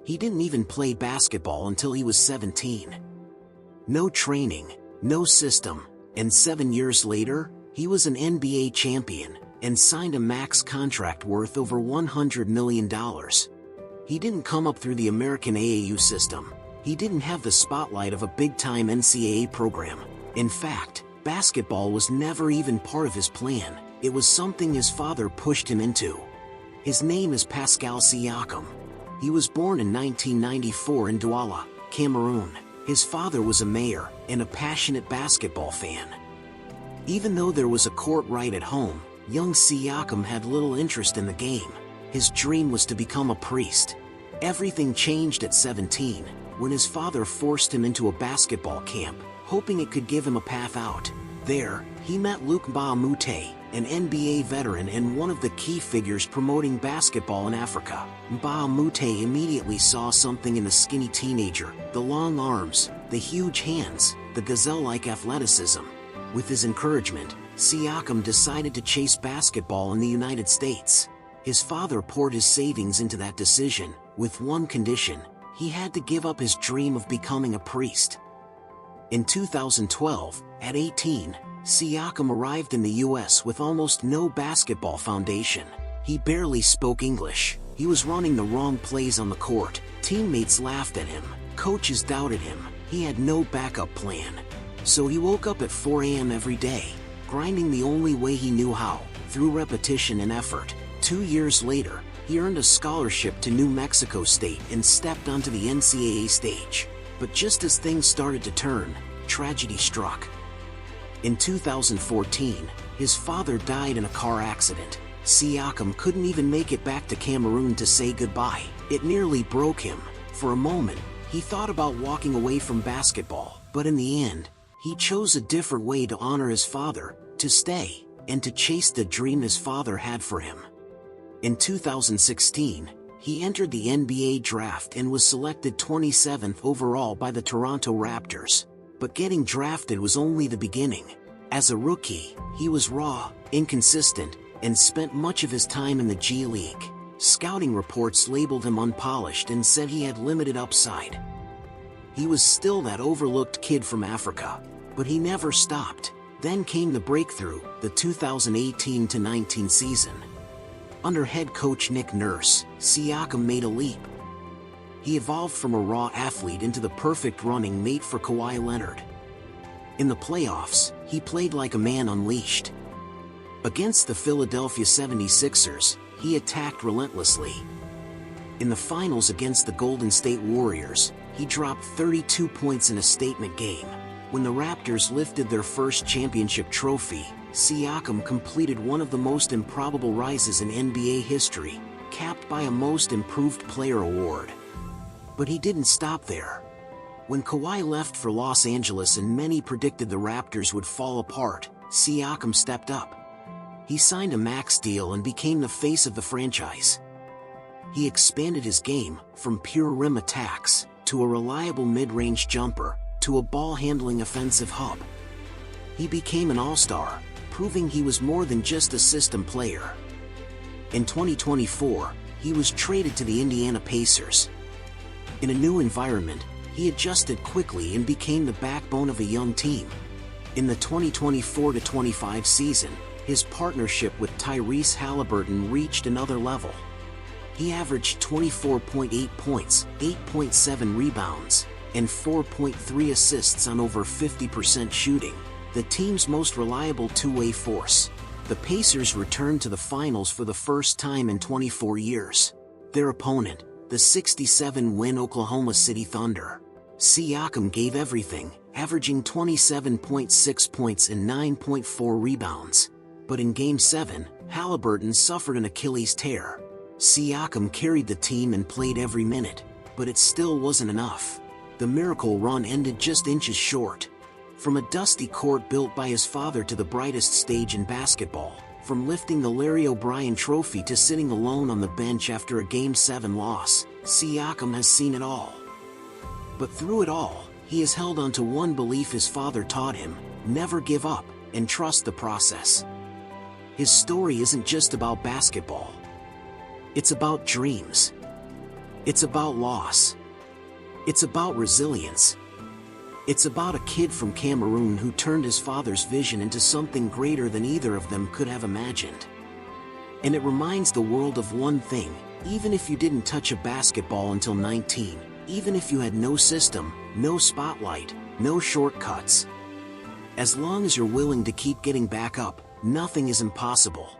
He didn't even play basketball until he was 17. No training, no system, and 7 years later, he was an NBA champion and signed a max contract worth over $100 million. He didn't come up through the American AAU system. He didn't have the spotlight of a big-time NCAA program. In fact, basketball was never even part of his plan. It was something his father pushed him into. His name is Pascal Siakam. He was born in 1994 in Douala, Cameroon. His father was a mayor and a passionate basketball fan. Even though there was a court right at home, young Siakam had little interest in the game. His dream was to become a priest. Everything changed at 17, when his father forced him into a basketball camp, hoping it could give him a path out. There, he met Luc Mbah a Moute, an NBA veteran and one of the key figures promoting basketball in Africa. Mbah a Moute immediately saw something in the skinny teenager: the long arms, the huge hands, the gazelle-like athleticism. With his encouragement, Siakam decided to chase basketball in the United States. His father poured his savings into that decision, with one condition: he had to give up his dream of becoming a priest. In 2012, at 18, Siakam arrived in the US with almost no basketball foundation. He barely spoke English. He was running the wrong plays on the court. Teammates laughed at him. Coaches doubted him. He had no backup plan. So he woke up at 4 a.m. every day, grinding the only way he knew how, through repetition and effort. 2 years later, he earned a scholarship to New Mexico State and stepped onto the NCAA stage. But just as things started to turn, tragedy struck. In 2014, his father died in a car accident. Siakam couldn't even make it back to Cameroon to say goodbye. It nearly broke him. For a moment, he thought about walking away from basketball, but in the end, he chose a different way to honor his father, to stay, and to chase the dream his father had for him. In 2016, he entered the NBA draft and was selected 27th overall by the Toronto Raptors. But getting drafted was only the beginning. As a rookie, he was raw, inconsistent, and spent much of his time in the G League. Scouting reports labeled him unpolished and said he had limited upside. He was still that overlooked kid from Africa, but he never stopped. Then came the breakthrough, the 2018-19 season. Under head coach Nick Nurse, Siakam made a leap. He evolved from a raw athlete into the perfect running mate for Kawhi Leonard. In the playoffs, he played like a man unleashed. Against the Philadelphia 76ers, he attacked relentlessly. In the finals against the Golden State Warriors, he dropped 32 points in a statement game. When the Raptors lifted their first championship trophy, Siakam completed one of the most improbable rises in NBA history, capped by a Most Improved Player award. But he didn't stop there. When Kawhi left for Los Angeles and many predicted the Raptors would fall apart, Siakam stepped up. He signed a max deal and became the face of the franchise. He expanded his game, from pure rim attacks, to a reliable mid-range jumper, to a ball-handling offensive hub. He became an all-star, proving he was more than just a system player. In 2024, he was traded to the Indiana Pacers. In a new environment, he adjusted quickly and became the backbone of a young team. In the 2024-25 season, his partnership with Tyrese Halliburton reached another level. He averaged 24.8 points, 8.7 rebounds, and 4.3 assists on over 50% shooting, the team's most reliable two-way force. The Pacers returned to the finals for the first time in 24 years. Their opponent, the 67-win Oklahoma City Thunder. Siakam gave everything, averaging 27.6 points and 9.4 rebounds. But in Game 7, Halliburton suffered an Achilles tear. Siakam carried the team and played every minute, but it still wasn't enough. The miracle run ended just inches short. From a dusty court built by his father to the brightest stage in basketball, from lifting the Larry O'Brien Trophy to sitting alone on the bench after a Game 7 loss, Siakam has seen it all. But through it all, he has held on to one belief his father taught him: never give up, and trust the process. His story isn't just about basketball. It's about dreams. It's about loss. It's about resilience. It's about a kid from Cameroon who turned his father's vision into something greater than either of them could have imagined. And it reminds the world of one thing: even if you didn't touch a basketball until 19, even if you had no system, no spotlight, no shortcuts, as long as you're willing to keep getting back up, nothing is impossible.